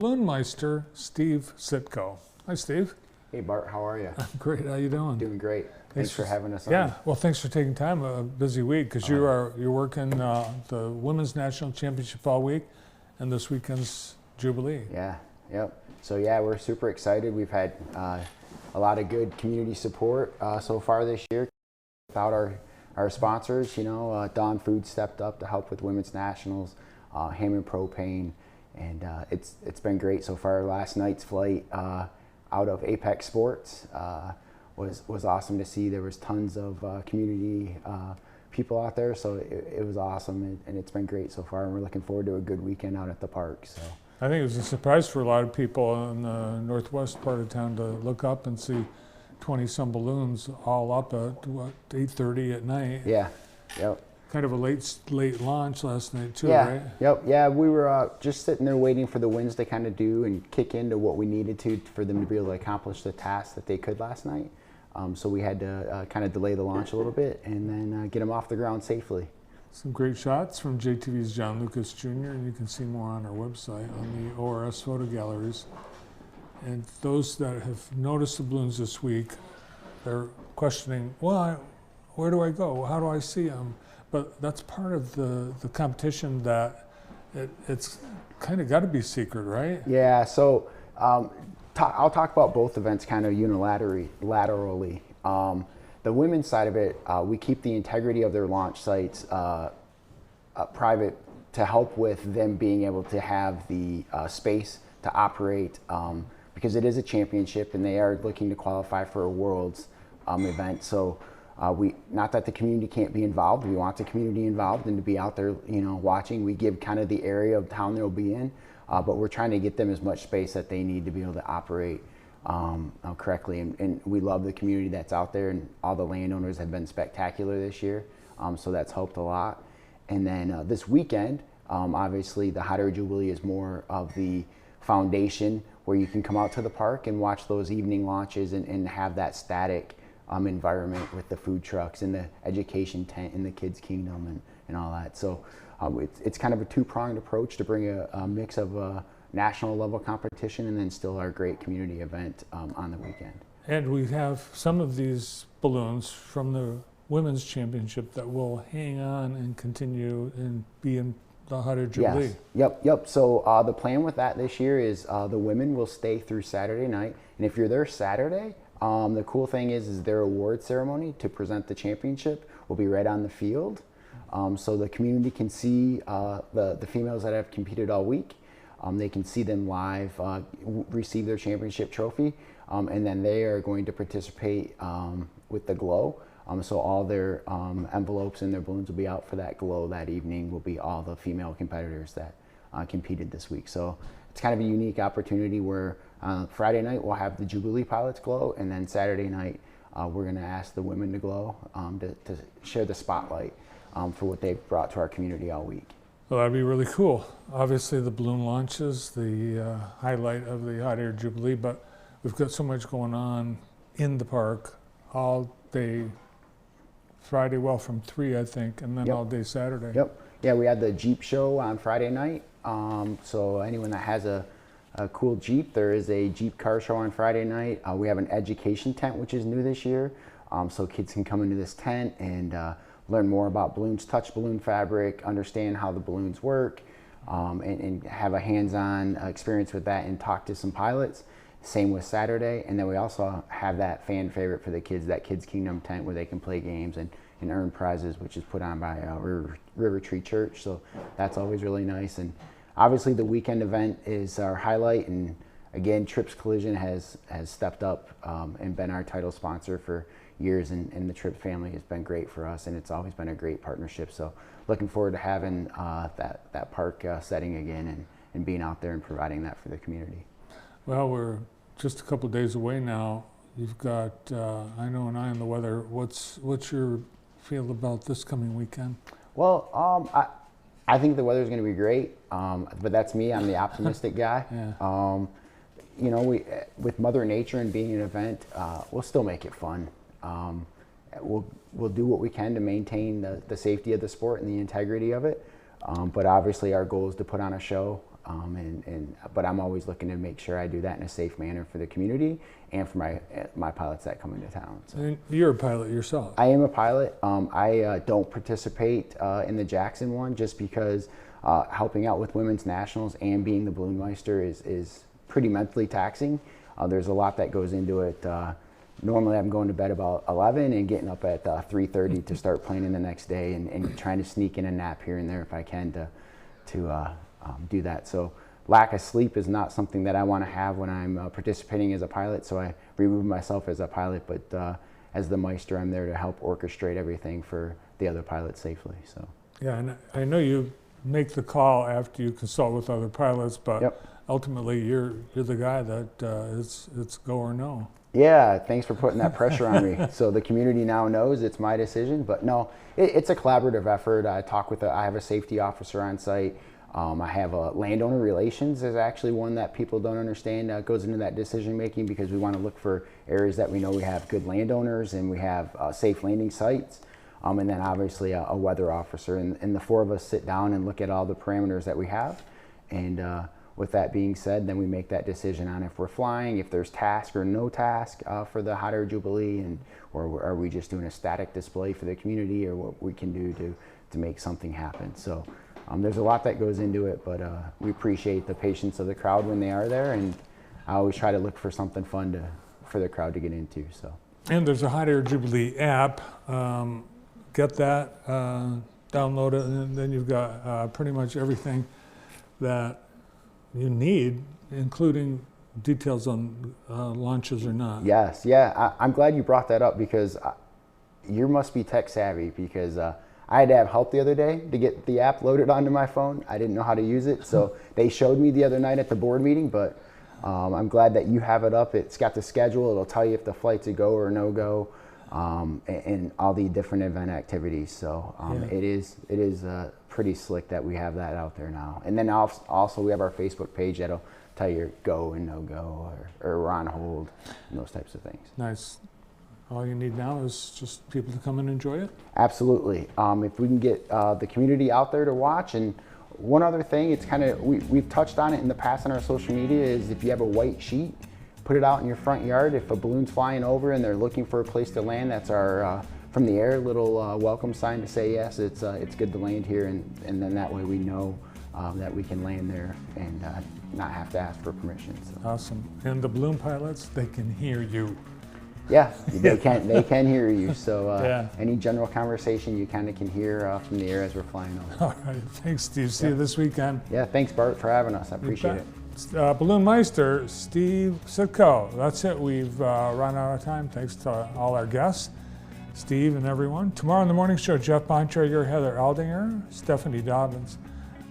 Balloon Meister, Steve Sitko. Hi, Steve. Hey Bart, how are you? I'm great. How you doing? Doing great. Thanks for having us on. Yeah. Well, thanks for taking time. A busy week because you're working the Women's National Championship all week, and this weekend's Jubilee. Yeah. Yep. So yeah, we're super excited. We've had a lot of good community support so far this year. Without our sponsors, Dawn Food stepped up to help with Women's Nationals, Hammond Propane, and it's been great so far. Last night's flight out of Apex Sports was awesome to see. There was tons of community people out there, so it was awesome, and it's been great so far. And we're looking forward to a good weekend out at the park. So I think it was a surprise for a lot of people in the northwest part of town to look up and see 20-some balloons all up at 8:30 at night. Yeah. Yep. Kind of a late launch last night too, yeah. right? Yep. Yeah, we were just sitting there waiting for the winds to kind of do and kick into what we needed to for them to be able to accomplish the task that they could last night. So we had to kind of delay the launch a little bit and then get them off the ground safely. Some great shots from JTV's John Lucas Jr., and you can see more on our website on the ORS photo galleries. And those that have noticed the balloons this week, they're questioning, well, where do I go? How do I see them? But that's part of the competition, that it's kind of got to be secret, right? Yeah, so I'll talk about both events kind of unilaterally. The women's side of it, we keep the integrity of their launch sites private to help with them being able to have the space to operate, because it is a championship and they are looking to qualify for a Worlds event. So not that the community can't be involved. We want the community involved and to be out there, watching. We give kind of the area of town they'll be in, but we're trying to get them as much space that they need to be able to operate correctly. And we love the community that's out there, and all the landowners have been spectacular this year. So that's helped a lot. And then this weekend, obviously the Hot Air Jubilee is more of the foundation where you can come out to the park and watch those evening launches and have that static environment with the food trucks and the education tent and the Kids Kingdom and all that. So it's kind of a two-pronged approach to bring a mix of national level competition and then still our great community event on the weekend. And we have some of these balloons from the Women's Championship that will hang on and continue and be in the Hot Air Jubilee. Yes. Yep. So the plan with that this year is the women will stay through Saturday night, and if you're there Saturday, the cool thing is their award ceremony to present the championship will be right on the field, so the community can see the females that have competed all week. They can see them live, receive their championship trophy, and then they are going to participate with the glow. So all their envelopes and their balloons will be out for that glow that evening. Will be all the female competitors that competed this week. So it's kind of a unique opportunity where Friday night we'll have the Jubilee pilots glow, and then Saturday night we're going to ask the women to glow to share the spotlight for what they've brought to our community all week. Well, that'd be really cool. Obviously the balloon launch is the highlight of the Hot Air Jubilee, but we've got so much going on in the park all day Friday, well, from 3, I think, and then all day Saturday. Yep. Yeah, we had the Jeep show on Friday night. So anyone that has a cool Jeep, there is a Jeep car show on Friday night. We have an education tent, which is new this year. So kids can come into this tent and learn more about balloons, touch balloon fabric, understand how the balloons work, and have a hands-on experience with that and talk to some pilots. Same with Saturday. And then we also have that fan favorite for the kids, that Kids Kingdom tent where they can play games and earn prizes, which is put on by River Tree Church. So that's always really nice. And obviously the weekend event is our highlight. And again, Trips Collision has stepped up and been our title sponsor for years. And the Trips family has been great for us. And it's always been a great partnership. So looking forward to having that park setting again and being out there and providing that for the community. Well, we're just a couple of days away now. You've got I Know an Eye on the Weather. What's your feel about this coming weekend? Well, I think the weather's going to be great, but that's me. I'm the optimistic guy. Yeah. With Mother Nature and being an event, we'll still make it fun. We'll do what we can to maintain the safety of the sport and the integrity of it. But obviously our goal is to put on a show But I'm always looking to make sure I do that in a safe manner for the community and for my pilots that come into town. So. And you're a pilot yourself. I am a pilot. I don't participate in the Jackson one just because helping out with women's nationals and being the balloon meister is pretty mentally taxing. There's a lot that goes into it. Normally I'm going to bed about 11 and getting up at 3:30 to start planning the next day and trying to sneak in a nap here and there if I can to do that. So lack of sleep is not something that I want to have when I'm participating as a pilot, so I remove myself as a pilot, but as the Meister, I'm there to help orchestrate everything for the other pilots safely. So. Yeah, and I know you make the call after you consult with other pilots, but Yep. ultimately you're the guy that it's go or no. Yeah, thanks for putting that pressure on me. So the community now knows it's my decision, but no, it's a collaborative effort. I have a safety officer on site. I have a landowner relations is actually one that people don't understand goes into that decision making, because we want to look for areas that we know we have good landowners and we have safe landing sites. And then obviously a weather officer, and the four of us sit down and look at all the parameters that we have. And with that being said, then we make that decision on if we're flying, if there's task or no task for the hot air Jubilee, or are we just doing a static display for the community, or what we can do to make something happen. So there's a lot that goes into it, but we appreciate the patience of the crowd when they are there, and I always try to look for something fun for the crowd to get into. So. And there's a Hot Air Jubilee app. Get that, download it, and then you've got pretty much everything that you need, including details on launches or not. Yes, yeah. I'm glad you brought that up, because you must be tech savvy, because I had to have help the other day to get the app loaded onto my phone. I didn't know how to use it, so they showed me the other night at the board meeting, but I'm glad that you have it up. It's got the schedule. It'll tell you if the flight's a go or a no-go, and all the different event activities. So Yeah. it is pretty slick that we have that out there now. And then also we have our Facebook page that'll tell you go and no-go, or we're on hold, and those types of things. Nice. All you need now is just people to come and enjoy it? Absolutely. If we can get the community out there to watch. And one other thing, it's kind of, we've touched on it in the past on our social media, is if you have a white sheet, put it out in your front yard. If a balloon's flying over and they're looking for a place to land, that's our, from the air, little welcome sign to say, yes, it's good to land here. And then that way we know that we can land there and not have to ask for permission. So. Awesome. And the balloon pilots, they can hear you. Yeah, they can hear you. So Yeah. any general conversation you kind of can hear from the air as we're flying over. All right. Thanks, Steve. See you this weekend. Yeah, thanks Bart for having us. I appreciate it. Balloon Meister, Steve Sitko. That's it. We've run out of time. Thanks to all our guests, Steve and everyone. Tomorrow in the morning show, Jeff Bontrager, Heather Aldinger, Stephanie Dobbins,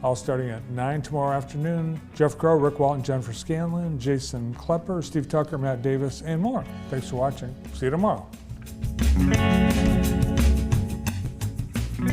all starting at 9 tomorrow afternoon. Jeff Crow, Rick Walton, Jennifer Scanlon, Jason Klepper, Steve Tucker, Matt Davis, and more. Thanks for watching. See you tomorrow.